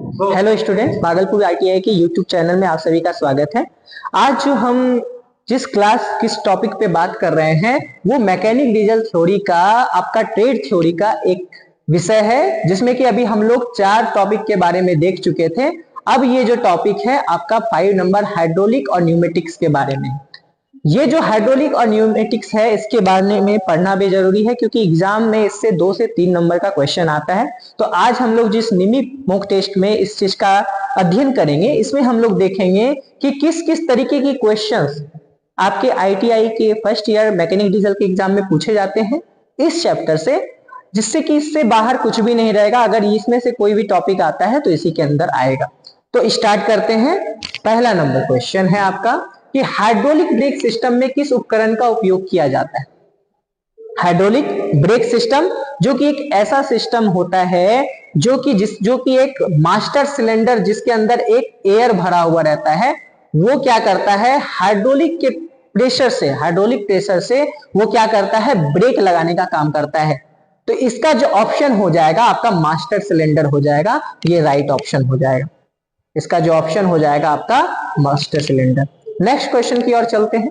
Hello students, Bhagalpur ITI के YouTube channel में आप सभी का स्वागत है। आज जो हम किस टॉपिक पे बात कर रहे हैं वो मैकेनिक डीजल थ्योरी का आपका ट्रेड थ्योरी का एक विषय है, जिसमें कि अभी हम लोग 4 टॉपिक के बारे में देख चुके थे। अब ये जो टॉपिक है आपका 5 नंबर हाइड्रोलिक और न्यूमेटिक्स के बारे में। ये जो हाइड्रोलिक और न्यूमेटिक्स है इसके बारे में पढ़ना भी जरूरी है, क्योंकि एग्जाम में इससे 2 से 3 नंबर का क्वेश्चन आता है। तो आज हम लोग जिस निमी मॉक टेस्ट में इस चीज का अध्ययन करेंगे, इसमें हम लोग देखेंगे कि किस किस तरीके की क्वेश्चंस आपके आईटीआई के फर्स्ट ईयर मैकेनिक डीजल के एग्जाम में पूछे जाते हैं इस चैप्टर से, जिससे कि इससे बाहर कुछ भी नहीं रहेगा। अगर इसमें से कोई भी टॉपिक आता है तो इसी के अंदर आएगा। तो स्टार्ट करते हैं। पहला नंबर क्वेश्चन है आपका कि हाइड्रोलिक ब्रेक सिस्टम में किस उपकरण का उपयोग किया जाता है। हाइड्रोलिक ब्रेक सिस्टम जो कि एक ऐसा सिस्टम होता है जो कि एक मास्टर सिलेंडर जिसके अंदर एक एयर भरा हुआ रहता है, वो क्या करता है हाइड्रोलिक प्रेशर से वो क्या करता है ब्रेक लगाने का काम करता है। तो इसका जो ऑप्शन हो जाएगा आपका मास्टर सिलेंडर हो जाएगा, ये राइट ऑप्शन हो जाएगा। इसका जो ऑप्शन हो जाएगा आपका मास्टर सिलेंडर। नेक्स्ट क्वेश्चन की ओर चलते हैं।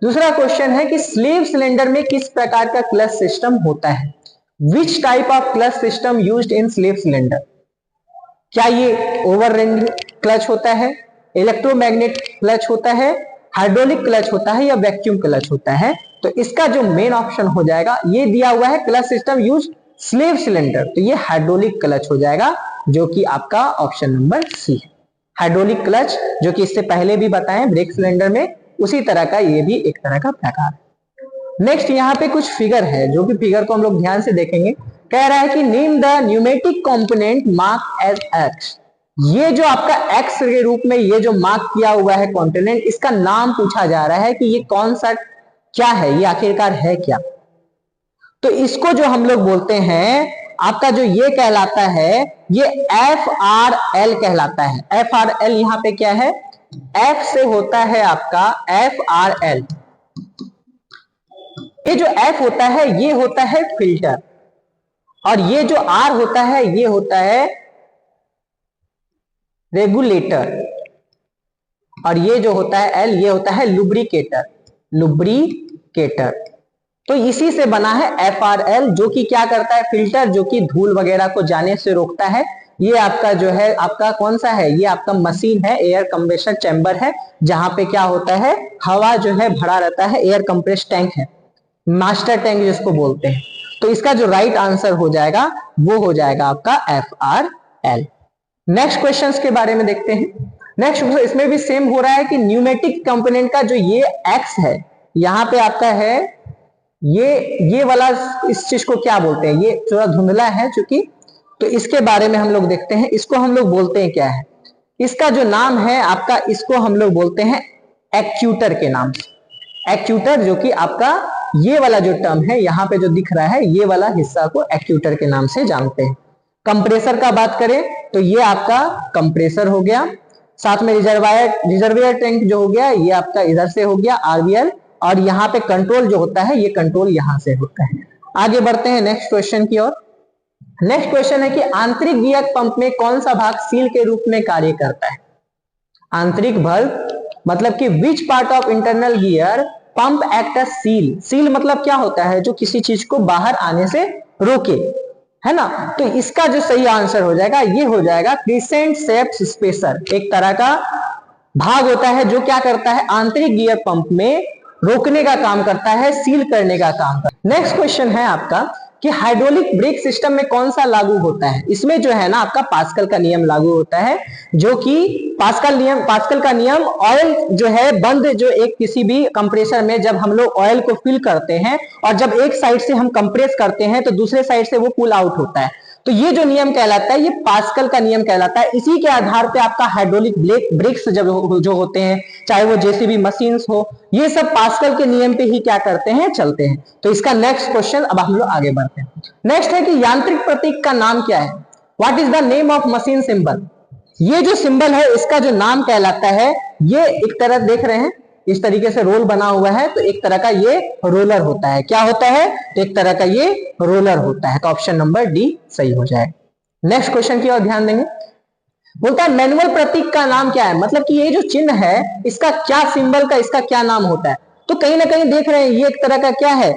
दूसरा क्वेश्चन है कि स्लीव सिलेंडर में किस प्रकार का क्लच सिस्टम होता है। Which type of clutch system used in sleeve cylinder. क्या ये ओवररेंडिंग क्लच होता है, इलेक्ट्रोमैग्नेट क्लच होता है, हाइड्रोलिक क्लच होता है या वैक्यूम क्लच होता है। तो इसका जो मेन ऑप्शन हो जाएगा, ये दिया हुआ है clutch system use sleeve cylinder, तो ये हाइड्रोलिक क्लच हो जाएगा, जो कि आपका ऑप्शन नंबर सी है। हाइड्रोलिक क्लच जो कि इससे पहले भी बताएं ब्रेक सिलेंडर में, उसी तरह का ये भी एक तरह का प्रकार है। नेक्स्ट यहाँ पे कुछ फिगर है, जो कि फिगर को हम लोग ध्यान से देखेंगे। कह रहा है कि name the pneumatic component mark as X. ये जो आपका एक्स के रूप में ये जो मार्क किया हुआ है कंपोनेंट, इसका नाम पूछा जा रहा है कि ये कौन सा क्या है, ये आखिरकार है क्या। तो इसको जो हम लोग बोलते हैं आपका जो ये कहलाता है, ये FRL कहलाता है। FRL यहाँ पे क्या है, F से होता है आपका FRL। ये जो F होता है ये होता है फिल्टर, और ये जो R होता है ये होता है रेगुलेटर, और ये जो होता है L ये होता है लुब्रिकेटर। तो इसी से बना है FRL, जो कि क्या करता है फिल्टर, जो कि धूल वगैरह को जाने से रोकता है। ये आपका जो है आपका कौन सा है, ये आपका मशीन है, एयर कंप्रेसर चैम्बर है, जहां पे क्या होता है हवा जो है भरा रहता है, एयर कंप्रेस टैंक है, मास्टर टैंक जिसको बोलते हैं। तो इसका जो राइट आंसर हो जाएगा वो हो जाएगा आपका FRL। नेक्स्ट क्वेश्चंस के बारे में देखते हैं। नेक्स्ट इसमें भी सेम हो रहा है कि न्यूमेटिक कंपोनेंट का जो ये एक्स है, यहां पे आपका है ये वाला, इस चीज को क्या बोलते हैं, ये थोड़ा धुंधला है चूंकि, तो इसके बारे में हम लोग देखते हैं। इसको हम लोग बोलते हैं क्या है, इसका जो नाम है आपका, इसको हम लोग बोलते हैं एक्ट्यूटर के नाम से। एक्ट्यूटर जो कि आपका ये वाला जो टर्म है यहाँ पे जो दिख रहा है, ये वाला हिस्सा को एक्ट्यूटर के नाम से जानते हैं। कंप्रेसर का बात करें तो ये आपका कंप्रेसर हो गया, साथ में रिजर्वायर टैंक जो हो गया ये आपका इधर से हो गया RVL, और यहाँ पे कंट्रोल जो होता है ये कंट्रोल यहां से होता है। आगे बढ़ते हैं नेक्स्ट क्वेश्चन की ओर। नेक्स्ट क्वेश्चन है कि आंतरिक गियर पंप में कौन सा भाग सील के रूप में कार्य करता है। आंतरिक भाग मतलब कि which part of internal gear pump act as seal. Seal मतलब क्या होता है, जो किसी चीज को बाहर आने से रोके, है ना। तो इसका जो सही आंसर हो जाएगा ये हो जाएगा क्रिसेंट शेप्ड स्पेसर। एक तरह का भाग होता है जो क्या करता है आंतरिक गियर पंप में रोकने का काम करता है, सील करने का काम करता है। नेक्स्ट क्वेश्चन है आपका कि हाइड्रोलिक ब्रेक सिस्टम में कौन सा लागू होता है। इसमें जो है ना आपका पास्कल का नियम लागू होता है, जो कि पास्कल का नियम ऑयल जो है बंद, जो एक किसी भी कंप्रेसर में जब हम लोग ऑयल को फिल करते हैं और जब एक साइड से हम कंप्रेस करते हैं तो दूसरे साइड से वो पुल आउट होता है। तो ये जो नियम कहलाता है ये पास्कल का नियम कहलाता है। इसी के आधार पे आपका हाइड्रोलिक ब्रेक्स जो होते हैं, चाहे वो जेसीबी मशीन्स हो, ये सब पास्कल के नियम पे ही क्या करते हैं चलते हैं। तो इसका नेक्स्ट क्वेश्चन, अब हम लोग आगे बढ़ते हैं। नेक्स्ट है कि यांत्रिक प्रतीक का नाम क्या है। What is the name of machine symbol. ये जो सिंबल है इसका जो नाम कहलाता है, ये एक तरह देख रहे हैं इस तरीके से रोल बना हुआ है, तो एक तरह का ये रोलर होता है। क्या होता है, तो एक तरह का ये रोलर होता है। तो ऑप्शन नंबर डी सही हो जाए। नेक्स्ट क्वेश्चन की ओर ध्यान देंगे। बोलता है मैनुअल प्रतीक का नाम क्या है, मतलब कि ये जो चिन्ह है इसका क्या सिंबल का इसका क्या नाम होता है। तो कहीं ना कहीं देख रहे हैं ये एक तरह का क्या है,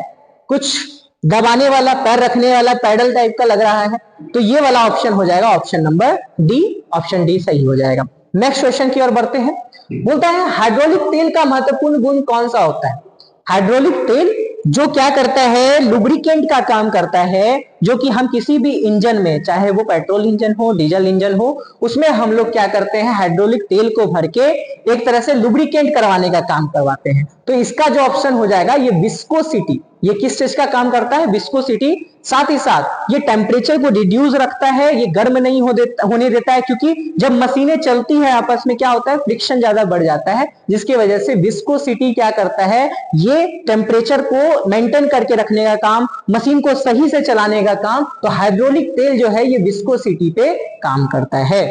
कुछ दबाने वाला, पैर रखने वाला पैडल टाइप का लग रहा है। तो ये वाला ऑप्शन हो जाएगा option number D, option D सही हो जाएगा। नेक्स्ट क्वेश्चन की ओर बढ़ते हैं। बोलता है हाइड्रोलिक तेल का महत्वपूर्ण गुण कौन सा होता है। हाइड्रोलिक तेल जो क्या करता है, लुब्रिकेंट का काम करता है, जो कि हम किसी भी इंजन में, चाहे वो पेट्रोल इंजन हो, डीजल इंजन हो, उसमें हम लोग क्या करते हैं, हाइड्रोलिक तेल को भर के एक तरह से लुब्रिकेंट करवाने का काम करवाते हैं। तो इसका जो ऑप्शन हो जाएगा ये विस्कोसिटी, ये किस चीज का काम करता है, विस्कोसिटी। साथ ही साथ ये टेम्परेचर को रिड्यूस रखता है, ये गर्म नहीं होने देता है, क्योंकि जब मशीनें चलती है आपस में क्या होता है, फ्रिक्शन ज्यादा बढ़ जाता है, जिसकी वजह से विस्कोसिटी क्या करता है, ये टेम्परेचर को मेंटेन करके रखने का काम, मशीन को सही से चलाने का काम। तो हाइड्रोलिक तेल जो है ये विस्कोसिटी पे काम करता है।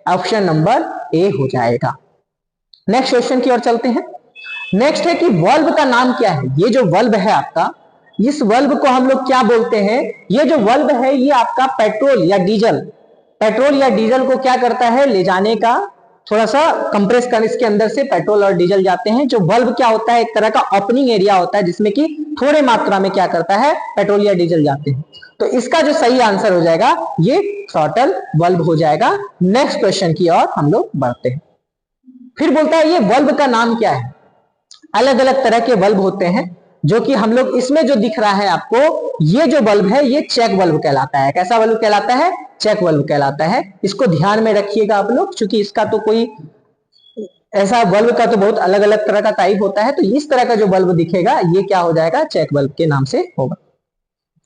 ऑप्शन नंबर ए हो जाएगा। नेक्स्ट क्वेश्चन की ओर चलते हैं। नेक्स्ट है कि वल्व का नाम क्या है। ये जो वल्व है आपका, इस वल्व को हम लोग क्या बोलते हैं, ये जो वल्व है ये आपका पेट्रोल या डीजल को क्या करता है, ले जाने का, थोड़ा सा कंप्रेस कर, इसके अंदर से पेट्रोल और डीजल जाते हैं। जो वल्व क्या होता है, एक तरह का ओपनिंग एरिया होता है जिसमें कि थोड़े मात्रा में क्या करता है, पेट्रोल या डीजल जाते हैं। तो इसका जो सही आंसर हो जाएगा ये थ्रॉटल वल्व हो जाएगा। नेक्स्ट क्वेश्चन की ओर हम लोग बढ़ते हैं। फिर बोलता है ये वल्व का नाम क्या है। अलग अलग तरह के बल्ब होते हैं, जो कि हम लोग इसमें जो दिख रहा है आपको, ये जो बल्ब है ये चेक बल्ब कहलाता है। कैसा बल्ब कहलाता है, चेक बल्ब कहलाता है। इसको ध्यान में रखिएगा आप लोग, क्योंकि इसका तो कोई ऐसा बल्ब का तो बहुत अलग अलग तरह का टाइप होता है। तो इस तरह का जो बल्ब दिखेगा ये क्या हो जाएगा, चेक बल्ब के नाम से होगा।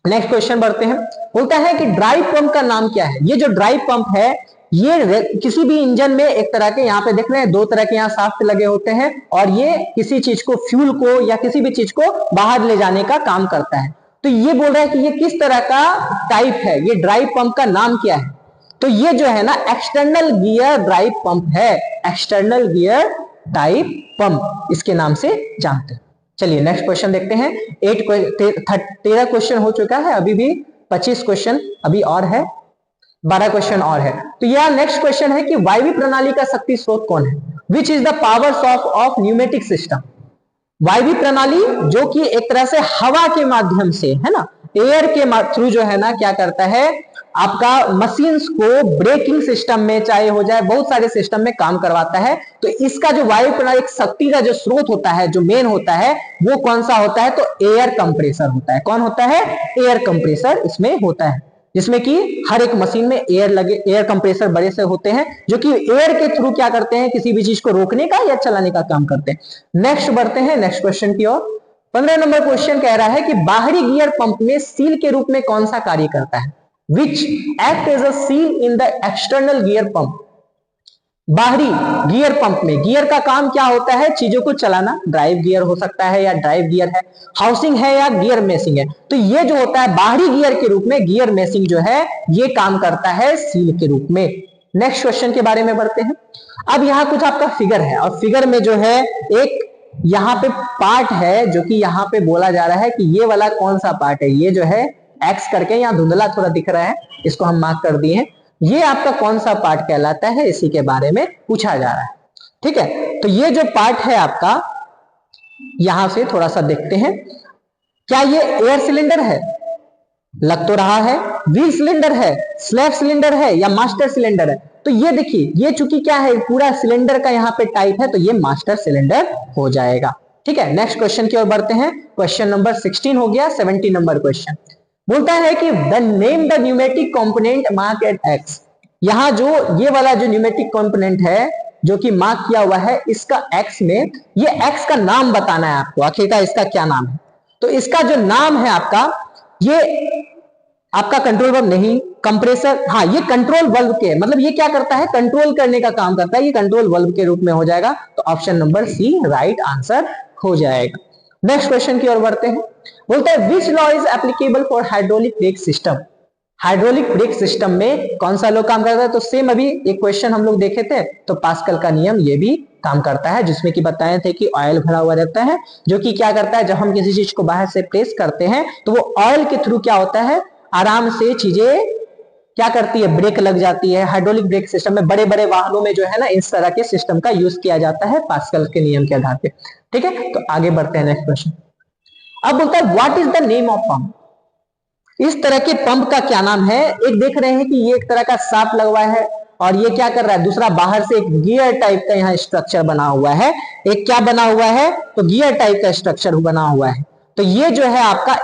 नेक्स्ट क्वेश्चन बढ़ते हैं। बोलता है कि ड्राइव पंप का नाम क्या है। ये जो ड्राइव पंप है ये किसी भी इंजन में एक तरह के, यहाँ पे देख रहे हैं दो तरह के यहाँ शाफ्ट लगे होते हैं, और ये किसी चीज को, फ्यूल को या किसी भी चीज को बाहर ले जाने का काम करता है। तो ये बोल रहा है कि ये किस तरह का टाइप है, ये ड्राइव पंप का नाम क्या है। तो ये जो है ना एक्सटर्नल गियर ड्राइव पंप है, एक्सटर्नल गियर टाइप पंप इसके नाम से जानते हैं। चलिए नेक्स्ट क्वेश्चन देखते हैं। 13 क्वेश्चन हो चुका है, अभी भी 25 क्वेश्चन अभी और है, 12 क्वेश्चन और है। तो यह नेक्स्ट क्वेश्चन है कि वायवीय प्रणाली का शक्ति स्रोत कौन है। Which is the power source of pneumatic system. वायवीय प्रणाली जो कि एक तरह से हवा के माध्यम से, है ना, एयर के थ्रू जो है ना क्या करता है, आपका मशीन्स को ब्रेकिंग सिस्टम में, चाहे हो जाए बहुत सारे सिस्टम में काम करवाता है। तो इसका जो वायु प्रणाली शक्ति का जो स्रोत होता है, जो मेन होता है, वो कौन सा होता है, तो एयर कंप्रेसर होता है। कौन होता है, एयर कंप्रेसर इसमें होता है, जिसमें कि हर एक मशीन में एयर कंप्रेसर बड़े से होते हैं, जो कि एयर के थ्रू क्या करते हैं, किसी भी चीज को रोकने का या चलाने का काम करते हैं। नेक्स्ट बढ़ते हैं नेक्स्ट क्वेश्चन की ओर। 15 नंबर क्वेश्चन कह रहा है कि बाहरी गियर पंप में सील के रूप में कौन सा कार्य करता है। Which act as a seal in the external gear pump. बाहरी गियर पंप में गियर का काम क्या होता है, चीजों को चलाना। ड्राइव गियर हो सकता है या ड्राइव गियर है, हाउसिंग है या गियर मेसिंग है। तो ये जो होता है बाहरी गियर के रूप में, गियर मेसिंग जो है ये काम करता है सील के रूप में। नेक्स्ट क्वेश्चन के बारे में बढ़ते हैं। अब यहाँ कुछ आपका फिगर है, और फिगर में जो है एक यहाँ पे पार्ट है, जो कि यहाँ पे बोला जा रहा है कि ये वाला कौन सा पार्ट है। ये जो है एक्स करके यहाँ धुंधला थोड़ा दिख रहा है, इसको हम मार्क कर दिए हैं। ये आपका कौन सा पार्ट कहलाता है, इसी के बारे में पूछा जा रहा है। ठीक है, तो ये जो पार्ट है आपका, यहां से थोड़ा सा देखते हैं। क्या ये एयर सिलेंडर है, लग तो रहा है। व्हील सिलेंडर है, स्लैब सिलेंडर है, या मास्टर सिलेंडर है। तो ये देखिए, ये चूंकि क्या है, पूरा सिलेंडर का यहाँ पे टाइप है, तो ये मास्टर सिलेंडर हो जाएगा। ठीक है, नेक्स्ट क्वेश्चन की ओर बढ़ते हैं। क्वेश्चन नंबर 16 हो गया। 17 नंबर क्वेश्चन बोलता है कि the name the pneumatic component mark at X. यहां जो ये वाला जो न्यूमेटिक कंपोनेंट है जो कि मार्क किया हुआ है, इसका एक्स में, ये एक्स का नाम बताना है आपको, आखिरकार इसका क्या नाम है। तो इसका जो नाम है आपका, ये आपका कंट्रोल बल्ब नहीं, कंप्रेसर, हाँ ये कंट्रोल बल्ब के, मतलब ये क्या करता है, कंट्रोल करने का काम करता है, ये कंट्रोल बल्ब के रूप में हो जाएगा। तो option number C right answer हो जाएगा। नेक्स्ट क्वेश्चन की ओर बढ़ते हैं। बोलता है which law is applicable for hydraulic brake system. Hydraulic brake system में कौन सा लॉ काम करता है। तो सेम अभी एक क्वेश्चन हम लोग देखे थे, तो पास्कल का नियम ये भी काम करता है, जिसमें कि बताए थे कि ऑयल भरा हुआ रहता है, जो कि क्या करता है, जब हम किसी चीज को बाहर से प्रेस करते हैं तो वो ऑयल के थ्रू क्या होता है, आराम से चीजें क्या करती है, ब्रेक लग जाती है। हाइड्रोलिक ब्रेक सिस्टम में बड़े बड़े वाहनों में जो है ना इस तरह के सिस्टम का यूज किया जाता है पास्कल के नियम के आधार पे। ठीक है, तो आगे बढ़ते हैं नेक्स्ट क्वेश्चन। अब बोलता है what is the name of pump. इस तरह के पंप का क्या नाम है। एक देख रहे हैं कि ये एक तरह का शाफ्ट लगा हुआ है और ये क्या कर रहा है, दूसरा बाहर से एक गियर टाइप का यहाँ स्ट्रक्चर बना हुआ है। एक क्या बना हुआ है, तो गियर टाइप का स्ट्रक्चर बना हुआ है। तो ये जो है आपका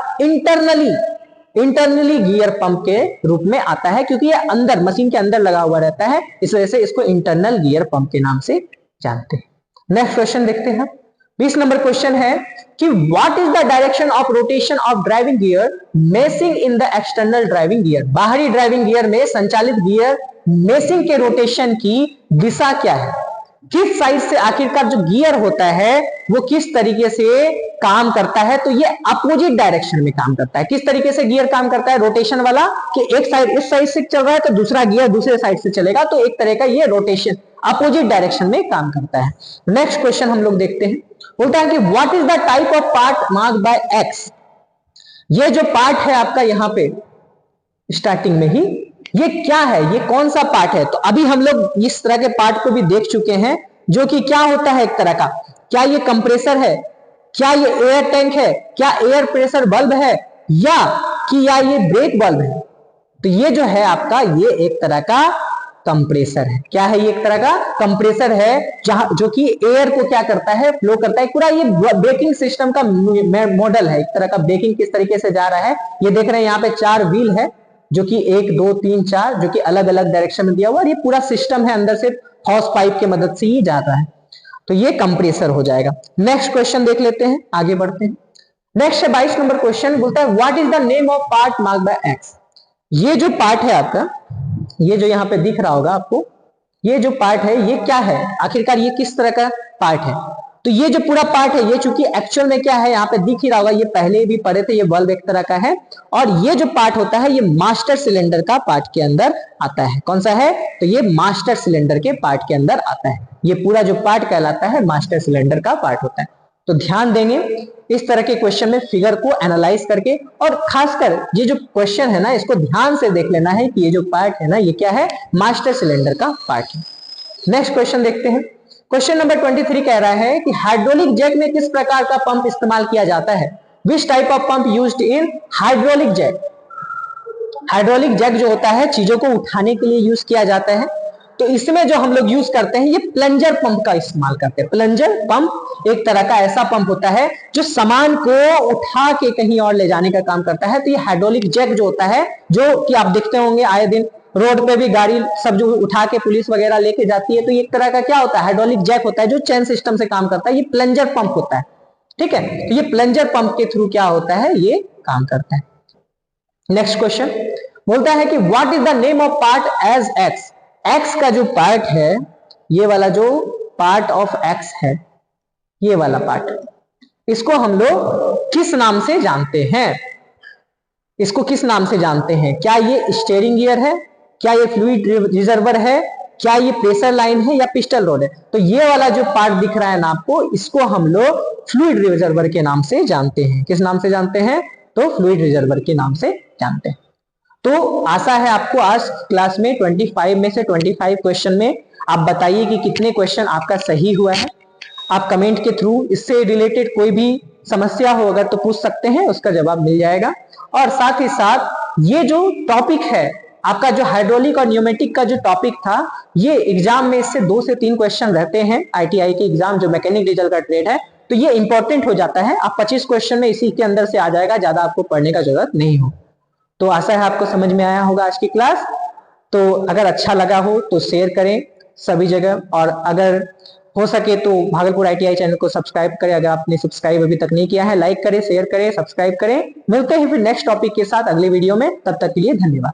इंटरनली गियर पंप के रूप में आता है, क्योंकि ये अंदर मशीन के अंदर लगा हुआ रहता है, इस वजह से इसको इंटरनल गियर पंप के नाम से जानते हैं। नेक्स्ट क्वेश्चन देखते हैं। 20 नंबर क्वेश्चन है कि what is the direction of rotation of driving gear meshing in the external driving gear. बाहरी ड्राइविंग गियर में संचालित गियर मेसिंग के रोटेशन की दिशा क्या है। किस साइड से आखिरकार जो गियर होता है वो किस तरीके से काम करता है, तो ये अपोजिट डायरेक्शन में काम करता है। किस तरीके से गियर काम करता है, रोटेशन वाला, कि एक साइड इस साइड से चल रहा है तो दूसरा गियर दूसरे साइड से चलेगा, तो एक तरह का ये रोटेशन अपोजिट डायरेक्शन में काम करता है। नेक्स्ट क्वेश्चन हम लोग देखते हैं। बोलता है कि what is the type of part marked by x. ये जो पार्ट है आपका यहाँ पे स्टार्टिंग में ही, ये क्या है, ये कौन सा पार्ट है। तो अभी हम लोग इस तरह के पार्ट को भी देख चुके हैं, जो कि क्या होता है एक तरह का, क्या ये कंप्रेसर है, क्या ये एयर टैंक है, क्या एयर प्रेशर बल्ब है, या ये ब्रेक बल्ब है। तो ये जो है आपका ये एक तरह का कंप्रेसर है। क्या है, ये एक तरह का कंप्रेसर है, जहां जो कि एयर को क्या करता है, फ्लो करता है। पूरा ये ब्रेकिंग सिस्टम का मॉडल है, एक तरह का ब्रेकिंग किस तरीके से जा रहा है। ये देख रहे हैं यहाँ पे 4 व्हील है, जो कि 1 2 3 4 जो कि अलग अलग डायरेक्शन में दिया हुआ, और ये पूरा सिस्टम है अंदर से हॉस पाइप के मदद से ही जा रहा है। तो ये कंप्रेसर हो जाएगा। नेक्स्ट क्वेश्चन देख लेते हैं, आगे बढ़ते हैं। नेक्स्ट है 22 नंबर क्वेश्चन। बोलता है what is the name of part marked by x. ये जो पार्ट है आपका, ये जो यहाँ पे दिख रहा होगा आपको, ये जो पार्ट है ये क्या है, आखिरकार ये किस तरह का पार्ट है। तो ये जो पूरा पार्ट है ये चूंकि एक्चुअल में क्या है यहाँ पे दिख ही रहा होगा, ये पहले भी पढ़े थे, ये बल्ब एक तरह का है। और ये जो पार्ट होता है ये मास्टर सिलेंडर का पार्ट के अंदर आता है। कौन सा है, तो ये मास्टर सिलेंडर के पार्ट के अंदर आता है। ये पूरा जो पार्ट कहलाता है मास्टर सिलेंडर का पार्ट होता है। तो ध्यान देंगे इस तरह के क्वेश्चन में फिगर को एनालाइज करके, और खासकर ये जो क्वेश्चन है ना इसको ध्यान से देख लेना है कि ये जो पार्ट है ना ये क्या है, मास्टर सिलेंडर का पार्ट है। नेक्स्ट क्वेश्चन देखते हैं। क्वेश्चन नंबर 23 कह रहा है कि हाइड्रोलिक जैक में किस प्रकार का पंप इस्तेमाल किया जाता है। Which type of pump used in hydraulic jack. Hydraulic jack जो होता है चीजों को उठाने के लिए यूज किया जाता है। तो इसमें जो हम लोग यूज करते हैं ये प्लंजर पंप का इस्तेमाल करते हैं। प्लंजर पंप एक तरह का ऐसा पंप होता है जो सामान को उठा के कहीं और ले जाने का काम करता है। तो ये हाइड्रोलिक जैक जो होता है, जो कि आप देखते होंगे आए दिन रोड पे भी गाड़ी सब जो उठा के पुलिस वगैरह लेके जाती है, तो ये एक तरह का क्या होता है, हाइड्रोलिक जैक होता है जो चेन सिस्टम से काम करता है। ये प्लंजर पंप होता है। ठीक है, तो ये प्लंजर पंप के थ्रू क्या होता है, ये काम करता है। नेक्स्ट क्वेश्चन बोलता है कि what is the name of part as X. X का जो पार्ट है, ये वाला जो पार्ट ऑफ एक्स है, ये वाला पार्ट, इसको हम लोग किस नाम से जानते हैं। इसको किस नाम से जानते हैं, क्या ये स्टीयरिंग गियर है, क्या ये फ्लूइड रिजर्वर है, क्या ये प्रेशर लाइन है, या पिस्टल रोड है। तो ये वाला जो पार्ट दिख रहा है ना आपको, इसको हम लोग फ्लूइड रिजर्वर के नाम से जानते हैं। किस नाम से जानते हैं, तो फ्लूइड रिजर्वर के नाम से जानते हैं। तो आशा है आपको आज क्लास में 25 में से 25 क्वेश्चन में आप बताइए कि कितने क्वेश्चन आपका सही हुआ है। आप कमेंट के थ्रू इससे रिलेटेड कोई भी समस्या हो अगर तो पूछ सकते हैं, उसका जवाब मिल जाएगा। और साथ ही साथ ये जो टॉपिक है आपका, जो हाइड्रोलिक और न्यूमेटिक का जो टॉपिक था, ये एग्जाम में इससे 2 से 3 क्वेश्चन रहते हैं। ITI के एग्जाम जो मैकेनिक डीजल का ट्रेड है, तो ये इंपॉर्टेंट हो जाता है। आप 25 क्वेश्चन में इसी के अंदर से आ जाएगा, ज्यादा आपको पढ़ने का जरूरत नहीं हो। तो आशा है आपको समझ में आया होगा आज की क्लास। तो अगर अच्छा लगा हो तो शेयर करें सभी जगह, और अगर हो सके तो भागलपुर ITI चैनल को सब्सक्राइब करें। अगर आपने सब्सक्राइब अभी तक नहीं किया है, लाइक करें, शेयर करें, सब्सक्राइब करें। मिलते हैं फिर नेक्स्ट टॉपिक के साथ अगले वीडियो में, तब तक के लिए धन्यवाद।